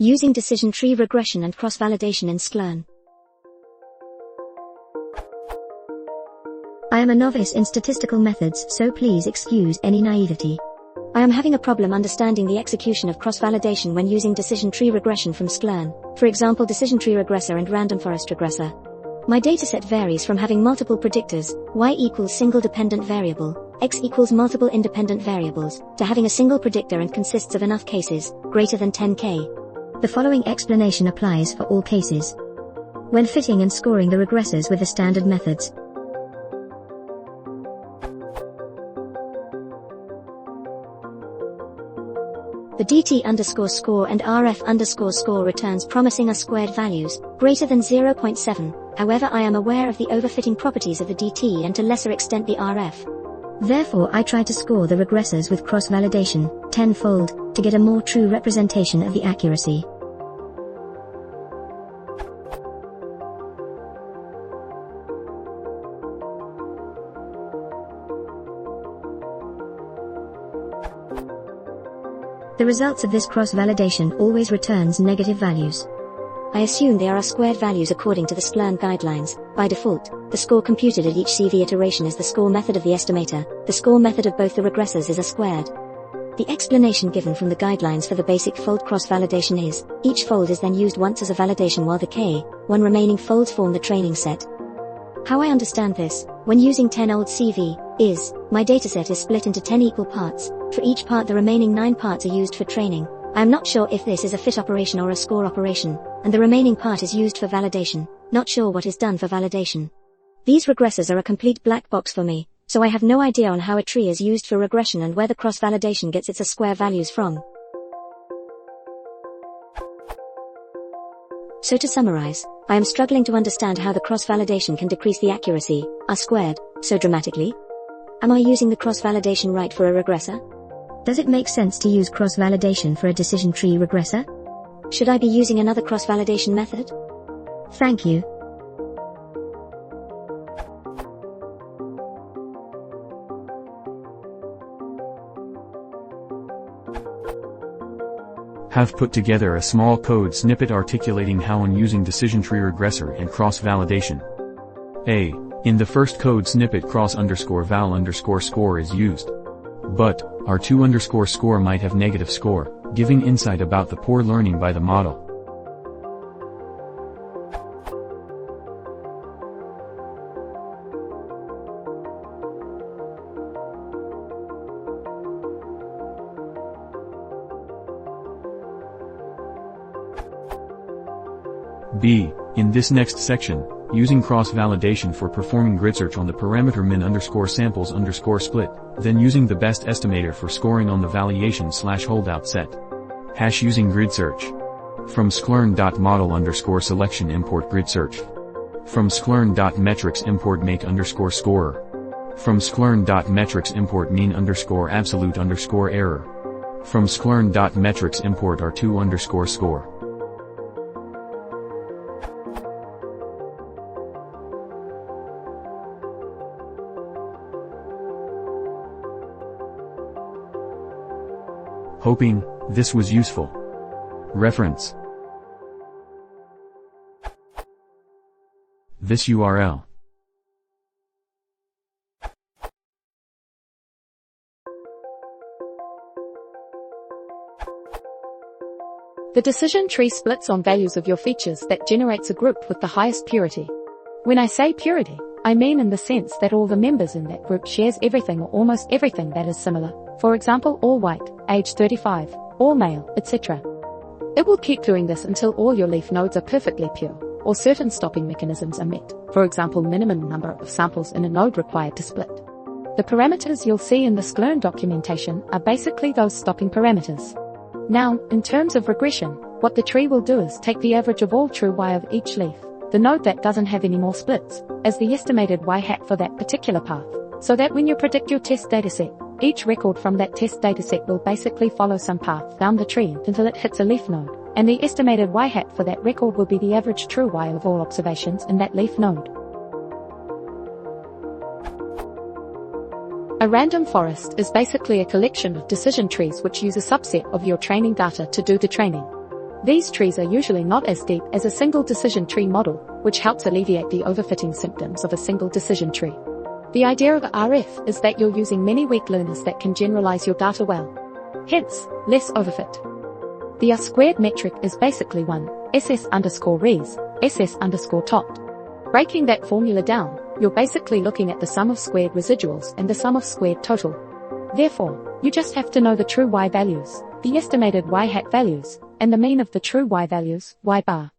Using decision tree regression and cross-validation in Sklearn. I am a novice in statistical methods, so please excuse any naivety. I am having a problem understanding the execution of cross-validation when using decision tree regression from Sklearn, for example decision tree regressor and random forest regressor. My dataset varies from having multiple predictors, y equals single dependent variable, x equals multiple independent variables, to having a single predictor and consists of enough cases, greater than 10k. The following explanation applies for all cases. When fitting and scoring the regressors with the standard methods. The dt_score and rf_score returns promising us squared values, greater than 0.7, however I am aware of the overfitting properties of the dt and to lesser extent the rf. Therefore I try to score the regressors with cross-validation, tenfold, to get a more true representation of the accuracy. The results of this cross-validation always returns negative values. I assume they are squared values according to the Sklearn guidelines. By default, the score computed at each CV iteration is the score method of the estimator. The score method of both the regressors is squared. The explanation given from the guidelines for the basic fold cross-validation is, each fold is then used once as a validation while the k1 remaining folds form the training set. How I understand this, when using 10-old CV, is, my dataset is split into 10 equal parts. For each part the remaining 9 parts are used for training. I am not sure if this is a fit operation or a score operation, and the remaining part is used for validation, not sure what is done for validation. These regressors are a complete black box for me, so I have no idea on how a tree is used for regression and where the cross-validation gets its square values from. So to summarize, I am struggling to understand how the cross-validation can decrease the accuracy, r-squared, so dramatically. Am I using the cross-validation right for a regressor? Does it make sense to use cross-validation for a decision tree regressor? Should I be using another cross-validation method? Thank you. Have put together a small code snippet articulating how on using decision tree regressor and cross-validation. A. In the first code snippet cross_val_score is used. But, r2_score might have negative score, giving insight about the poor learning by the model. B. In this next section, using cross-validation for performing grid search on the parameter min_samples_split, then using the best estimator for scoring on the valuation/holdout set. # using grid search. From sklearn.model_selection import grid search. From sklearn.metrics import make_scorer. From sklearn.metrics import mean_absolute_error. From sklearn.metrics import r2_score. Hoping this was useful. Reference this URL. The decision tree splits on values of your features that generates a group with the highest purity. When I say purity, I mean in the sense that all the members in that group shares everything or almost everything that is similar. For example, all white, age 35, all male, etc. It will keep doing this until all your leaf nodes are perfectly pure, or certain stopping mechanisms are met, for example minimum number of samples in a node required to split. The parameters you'll see in the Sklearn documentation are basically those stopping parameters. Now, in terms of regression, what the tree will do is take the average of all true y of each leaf, the node that doesn't have any more splits, as the estimated y hat for that particular path, so that when you predict your test dataset, each record from that test dataset will basically follow some path down the tree until it hits a leaf node, and the estimated y hat for that record will be the average true y of all observations in that leaf node. A random forest is basically a collection of decision trees which use a subset of your training data to do the training. These trees are usually not as deep as a single decision tree model, which helps alleviate the overfitting symptoms of a single decision tree. The idea of RF is that you're using many weak learners that can generalize your data well. Hence, less overfit. The R-squared metric is basically 1, SS_res, SS_tot. Breaking that formula down, you're basically looking at the sum of squared residuals and the sum of squared total. Therefore, you just have to know the true y values, the estimated y hat values, and the mean of the true y values, y bar.